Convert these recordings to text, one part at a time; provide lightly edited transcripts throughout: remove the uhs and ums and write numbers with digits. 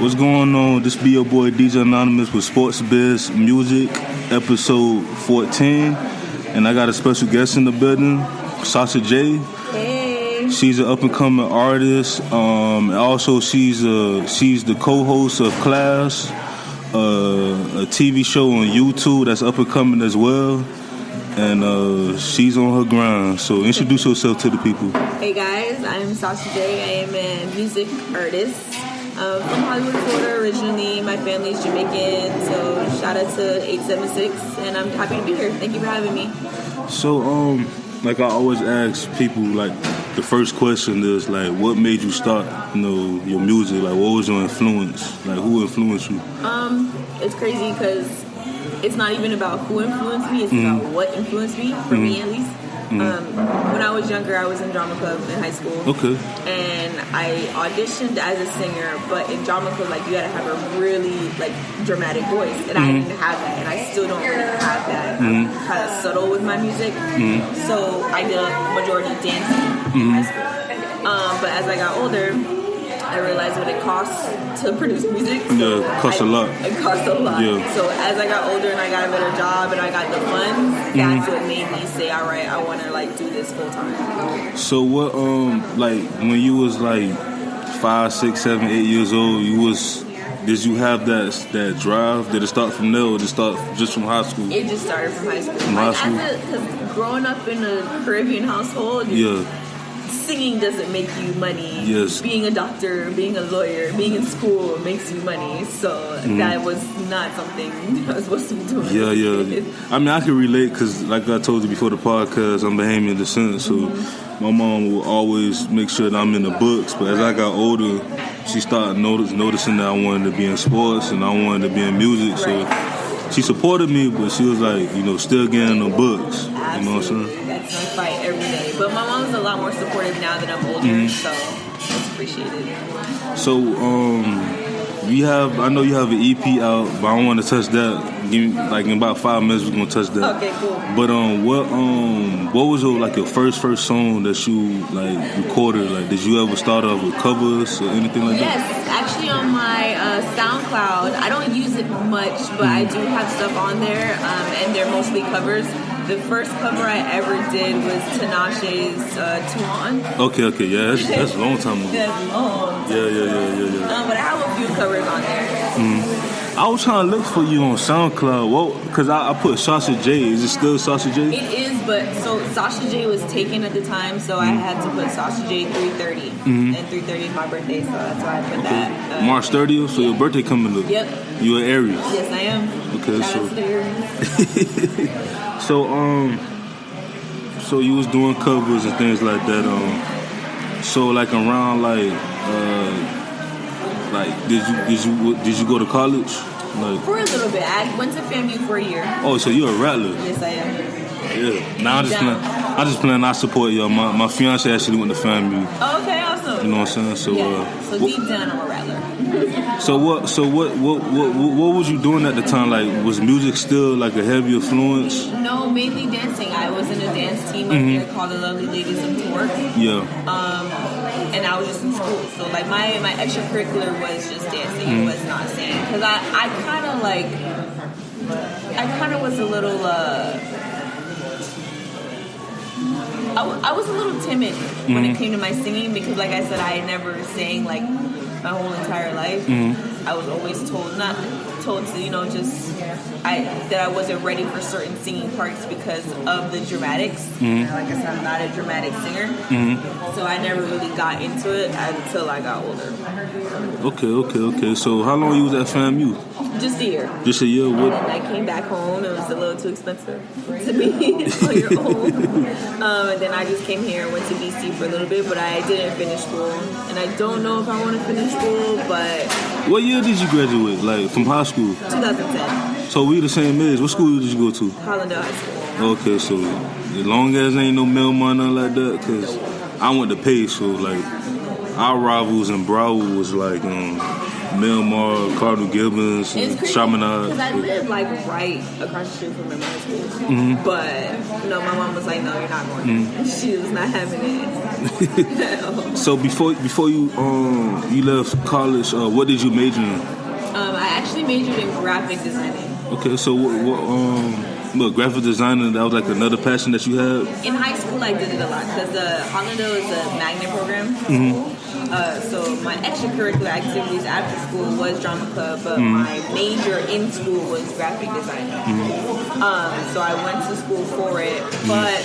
What's going on? This be your boy DJ Anonymous with sportsbizmusic, episode 14, and I got a special guest in the building, Sasha J. Hey. She's an up and coming artist. Also, she's the co-host of Class, a TV show on YouTube that's up and coming as well. And she's on her grind. So introduce yourself to the people. Hey guys, I'm Sasha J. I am a music artist. From Hollywood, Florida originally. My family's Jamaican, so shout out to 876, and I'm happy to be here. Thank you for having me. So, like I always ask people, like the first question is like, what made you start, your music? Like, what was your influence? Like, who influenced you? It's crazy because it's not even about who influenced me; it's about what influenced me. For me, at least. When I was younger, I was in drama club in high school. Okay. And I auditioned as a singer, but in drama club, like, you gotta have a really, like, dramatic voice. And I didn't have that, and I still don't really have that. I'm kind of subtle with my music. So I did a majority dancing in high school. But as I got older, I realized what it costs to produce music. So it costs a lot. It costs a lot. Yeah. So as I got older and I got a better job and I got the funds, that's what made me say, all right, I want to like do this full time. So what, like when you was like 5, 6, 7, 8 years old, did you have that drive? Did it start from there or did it start just from high school? It just started from high school. From high school? Because growing up in a Caribbean household, singing doesn't make you money. Yes. Being a doctor, being a lawyer, being in school makes you money. So that was not something I was supposed to be doing. Yeah. I mean, I can relate because, like I told you before the podcast, I'm Bahamian descent. So my mom will always make sure that I'm in the books. But as I got older, she started noticing that I wanted to be in sports and I wanted to be in music. So she supported me, but she was like, still getting the books. Absolutely. You know what I'm saying? That's my fight every day. But my mom's a lot more supportive now that I'm older, so it's appreciated. So, I know you have an EP out, but I don't want to touch that. Like in about 5 minutes, we're gonna touch that. Okay, cool. But what was your first song that you like recorded? Like, did you ever start off with covers or anything like that? Yes, actually on my SoundCloud, I don't use it much, but I do have stuff on there, and they're mostly covers. The first cover I ever did was Tinashe's Tuan. Okay, yeah, that's a long time ago. That's long. Yeah. But I have a few covers on there. I was trying to look for you on SoundCloud. Because I put Sasha J. Is it still Sasha J? It is, but so Sasha J was taken at the time, so I had to put Sasha J 330. And 330 is my birthday, so that's why I put that. March 30th, so your birthday coming up. Yep. You an Aries? Yes, I am. Okay, Shout out to the Aries. So you was doing covers and things like that. So like around did you go to college? Like, for a little bit. I went to FAMU for a year. Oh, so you're a rattler? Yes, I am. Yeah. Now I'm just playing. I support y'all. My fiance actually went to FAMU. Oh, okay, awesome. You know what I'm saying? So deep down, I'm a rattler. So what was you doing at the time? Like, was music still like a heavy influence? No, mainly dancing. I was in a dance team up here called the Lovely Ladies of Torque. Yeah. And I was just in school, so like my extracurricular was just dancing. It was not singing because I kind of was a little. I was a little timid when it came to my singing because, like I said, I had never sang like my whole entire life. I was always told to that I wasn't ready for certain singing parts because of the dramatics. Like I said, I'm not a dramatic singer, so I never really got into it until I got older. Okay. So how long you was at FAMU? Just a year. Just a year? What? And then I came back home. It was a little too expensive to be on your own. And then I just came here and went to BC for a little bit, but I didn't finish school. And I don't know if I want to finish school, but... What year did you graduate? Like, from high school? 2010. So we the same age. What school did you go to? Hollandale High School. Okay, so as long as ain't no mail money, nothing like that, because I went to pay, so like... our rivals in Broward was like Melmar, Cardinal Gibbons, Chaminade. Because I live like right across the street from my mom's school. But my mom was like, "No, you're not going." She was not having it. So before you left college, what did you major in? I actually majored in graphic designing. Okay, so what graphic designing, that was like another passion that you had? In high school, I did it a lot because Hollando is a magnet program. So my extracurricular activities after school was drama club, but my major in school was graphic design. So I went to school for it, but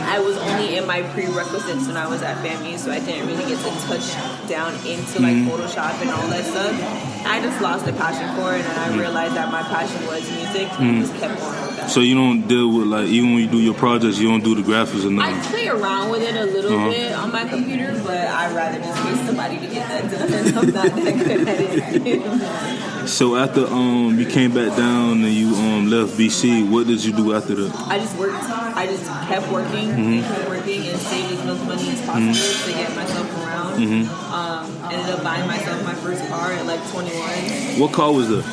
I was only in my prerequisites when I was at FAMU, so I didn't really get to touch down into like Photoshop and all that stuff. I just lost the passion for it, and I realized that my passion was music, and I just kept going with that. So you don't deal with, like, even when you do your projects, you don't do the graphics or nothing? I play around with it a little bit on my computer, but I'd rather just get somebody to get that done. I'm not that good at it. So after you came back down and you left BC, what did you do after that? I just worked. I just kept working and saved as much money as possible to get myself around. Ended up buying myself my first car at like 21. What car was that?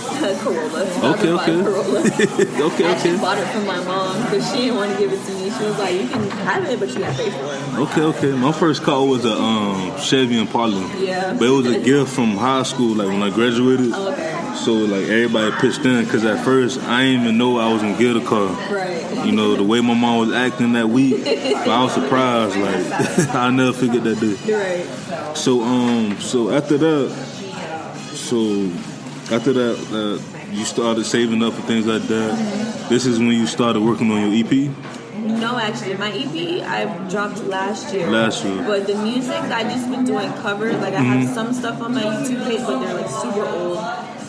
Corolla. Okay. Corolla. okay. I actually bought it from my mom because she didn't want to give it to me. She was like, "You can have it, but you got to pay for it." Okay. My first car was a Chevy Impala. Yeah. But it was a gift from high school, like when I graduated. Oh, okay. So like everybody pitched in because at first I didn't even know I was gonna get a car. Right. The way my mom was acting that week, but I was surprised. Like I never figured that day. Right. So after that, you started saving up and things like that. This is when you started working on your EP? No, actually, my EP I dropped last year. But the music, I just been doing covers. Like I have some stuff on my YouTube page, but they're like super old.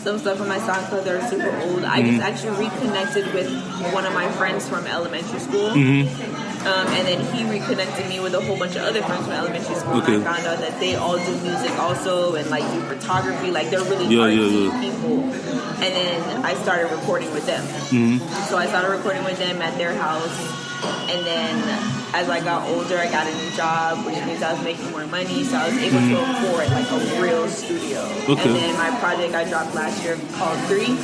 Some stuff on my SoundCloud that are super old. I just actually reconnected with one of my friends from elementary school. And then he reconnected me with a whole bunch of other friends from elementary school. Okay. And I found out that they all do music also and like do photography. Like they're really artsy people. And then I started recording with them. So I started recording with them at their house. And then as I got older, I got a new job, which means I was making more money, so I was able to afford like a real studio. Okay. And then my project I dropped last year called 3.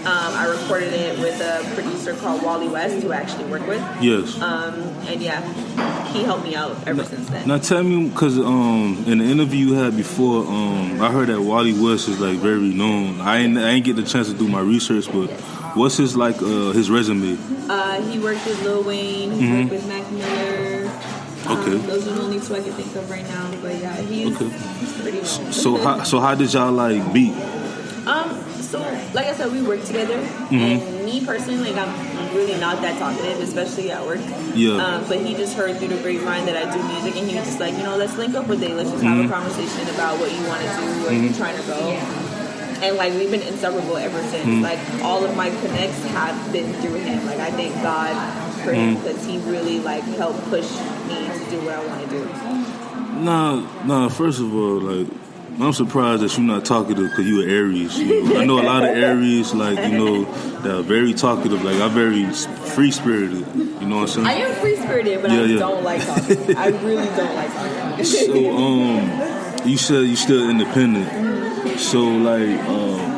I recorded it with a producer called Wally West, who I actually work with. Yes. And yeah, he helped me out ever since then. Now tell me, because in the interview you had before, I heard that Wally West is like very known. I ain't get the chance to do my research, but what's his his resume? He worked with Lil Wayne. He worked with Mac Miller. Okay. Those are the only two I can think of right now. But yeah, he's pretty known. So how did y'all like meet? So like I said, we work together. And me personally, like I'm really not that talkative, especially at work. Yeah. But he just heard through the grapevine that I do music, and he was just like, let's link up one day. Let's just have a conversation about what you want to do, where you're trying to go. And like we've been inseparable ever since. Like all of my connects have been through him. Like I thank God for him because he really like helped push me to do what I want to do. Nah. First of all, like I'm surprised that you're not talkative because you are Aries. I know a lot of Aries, like that are very talkative. Like I'm very free spirited. You know what I'm saying? I am free spirited, but I don't like talking. I really don't like talking. So you said you're still independent. So, like,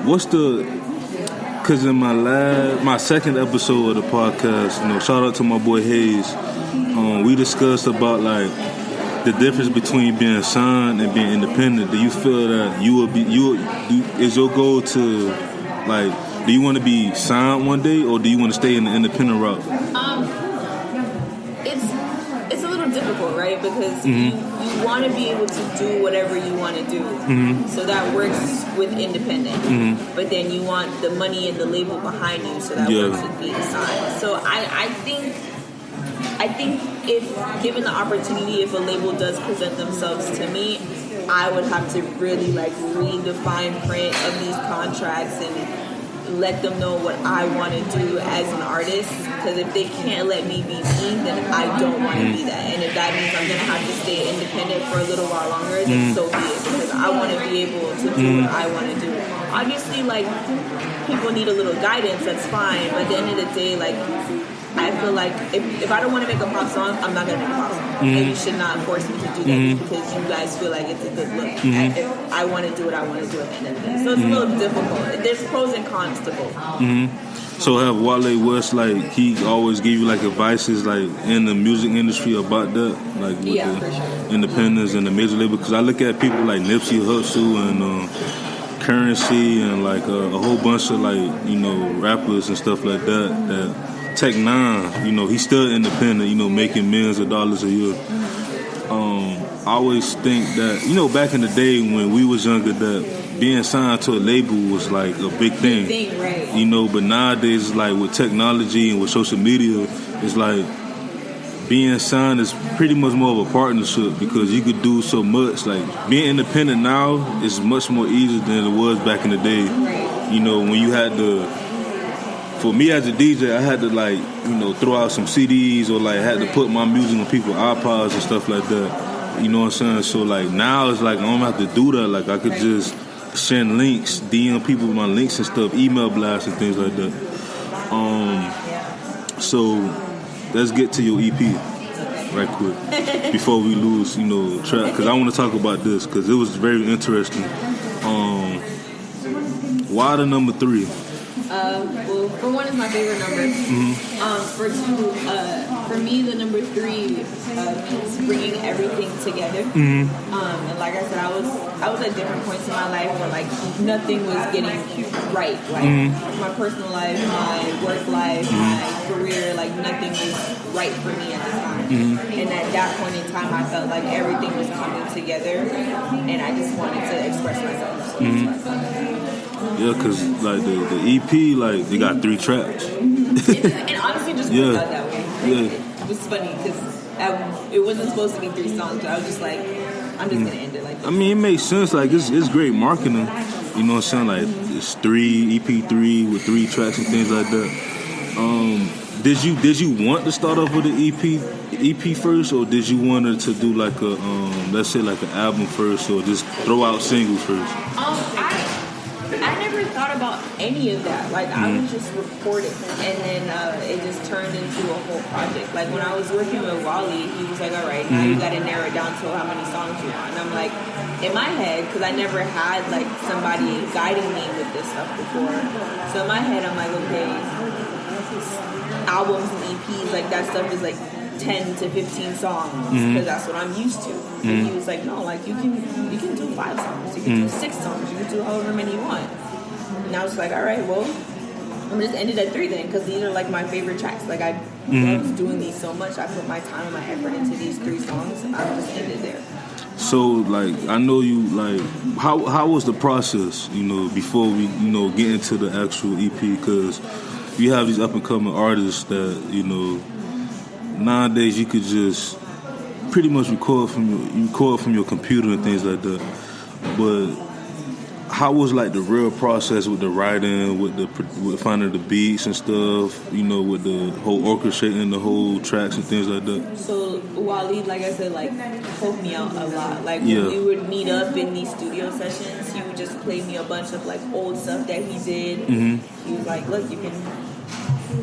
what's because in my second episode of the podcast, shout out to my boy Hayes, we discussed about, like, the difference between being signed and being independent. Do you feel that is your goal to, like, do you want to be signed one day or do you want to stay in the independent route? It's a little difficult, right? Because you want to be able to do whatever you want to do. So that works with independent. But then you want the money and the label behind you, so that works with being signed. So I think if given the opportunity, if a label does present themselves to me, I would have to really like read the fine print of these contracts and let them know what I want to do as an artist, because if they can't let me be me, then I don't want to be that. And if that means I'm going to have to stay independent for a little while longer, then so be it, because I want to be able to do what I want to do. obviously, like, people need a little guidance, that's fine, but at the end of the day, like, I feel like if I don't want to make a pop song, I'm not going to make a pop song. And you should not force me to do that because you guys feel like it's a good look. If I want to do it, I want to do it at the end of the day. So it's a little difficult. There's pros and cons to both. So have Wale West, like, he always give you, like, advices, like, in the music industry about that? Like, with the for sure. independence and the major label? Because I look at people like Nipsey Hussle and Currency and, like, a whole bunch of, like, you know, rappers and stuff like that Tech Nine, you know, he's still independent, you know, making millions of dollars a year. I always think that, you know, back in the day when we was younger, that being signed to a label was like a big thing. Right. You know, but nowadays, like with technology and with social media, it's like being signed is pretty much more of a partnership because you could do so much. Like being independent now is much more easier than it was back in the day. Right. You know, when you had to. For me as a DJ, I had to, like, you know, throw out some CDs or, like, had to put my music on people's iPods and stuff like that. You know what I'm saying? So, like, now it's like I don't have to do that. Like, I could just send links, DM people with my links and stuff, email blasts and things like that. So, let's get to your EP right quick before we lose, you know, track. Because I want to talk about this because it was very interesting. Why the number 3? Well, for one, it's my favorite number. For two, for me, the number 3 means bringing everything together. And like I said, I was at different points in my life where like nothing was getting right. Like my personal life, my work life, my career, like nothing was right for me at the time. And at that point in time, I felt like everything was coming together, and I just wanted to express myself. Yeah, because like the EP, like they got 3 tracks. And honestly, just worked out that way. It was funny because it wasn't supposed to be 3 songs, but I was just like, I'm just gonna end it like this. I mean, it makes sense. Like it's great marketing. You know what I'm saying? Like it's EP3 with 3 tracks and things like that. Did you want to start off with the EP first, or did you want it to do like a let's say like an album first, or just throw out singles first? I never thought about any of that. Like I would just record it, and then it just turned into a whole project. Like when I was working with Wally, he was like, "All right, now you got to narrow it down to how many songs you want." And I'm like, in my head, because I never had like somebody guiding me with this stuff before. So in my head, I'm like, okay, albums and EPs, like that stuff is like 10 to 15 songs because that's what I'm used to. And he was like, no, like you can do 5 songs, you can do 6 songs, you can do however many you want. And I was like, all right, well, I'm just ended at 3 then because these are like my favorite tracks. Like I love doing these so much. I put my time and my effort into these 3 songs, and I just ended there. So like I know you like how was the process? You know, before we get into the actual EP, because you have these up and coming artists that nowadays you could just pretty much record from your computer and things like that. But how was like the real process with the writing, with finding the beats and stuff? With the whole orchestrating the whole tracks and things like that. So Wally, like I said, like helped me out a lot. Like when we would meet up in these studio sessions, he would just play me a bunch of like old stuff that he did. He was like, look,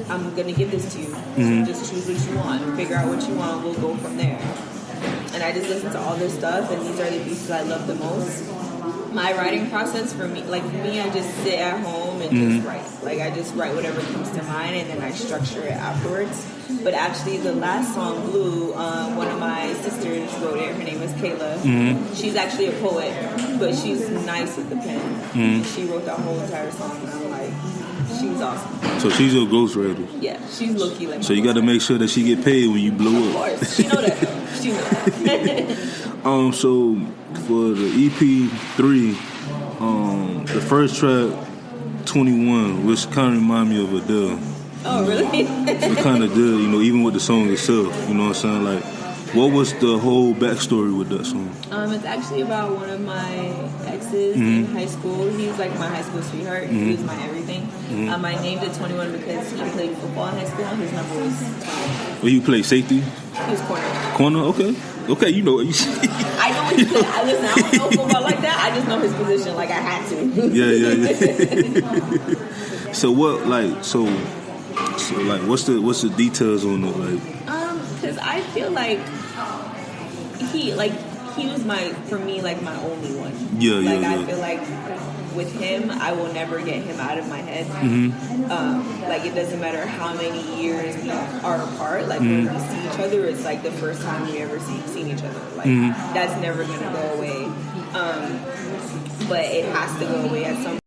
I'm gonna give this to you. So just choose what you want, figure out what you want, we'll go from there. And I just listened to all this stuff, and these are the pieces I love the most. My writing process for me, I just sit at home and just write. Like I just write whatever comes to mind, and then I structure it afterwards. But actually, the last song, Blue, one of my sisters wrote it. Her name is Kayla. She's actually a poet, but she's nice with the pen. She wrote that whole entire song, and I'm like, she was awesome. So she's your ghostwriter. Yeah, she's low-key like. So you got to make sure that she get paid when you blow up. Of course, she know that. She know that. So for the EP3, the first track, 21, which kind of remind me of Adele. Oh, really? It kind of did, even with the song itself. You know what I'm saying? Like, what was the whole backstory with that song? It's actually about one of my exes in high school. He was like my high school sweetheart. He was my everything. I named it 21 because he played football in high school, and his number was 21. Well, you played safety? He was corner. Corner? Okay, you know what you see. I know what he said. I don't know football like that. I just know his position. Like I had to. Yeah. So what, what's the details on it, like? Because I feel like he was for me my only one. I feel like with him, I will never get him out of my head. It doesn't matter how many years we are apart. When we see each other, it's the first time we ever seen each other. That's never gonna go away. But it has to go away at some